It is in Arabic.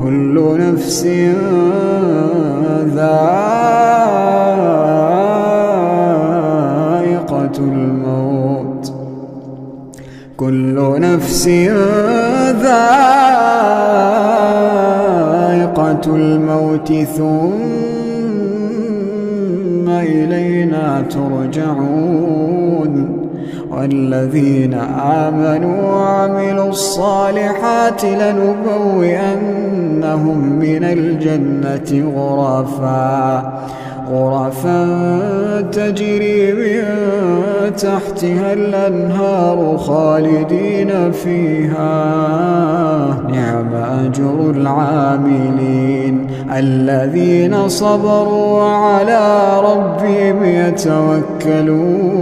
كل نفس ذائقة الموت كل نفس ذائقة الموت ثم إلينا ترجعون والذين آمنوا وعملوا الصالحات لنبوئنهم من الجنة غرفا تجري من تحتها الأنهار خالدين فيها نعم أجر العاملين الذين صبروا وعلى ربهم يتوكلون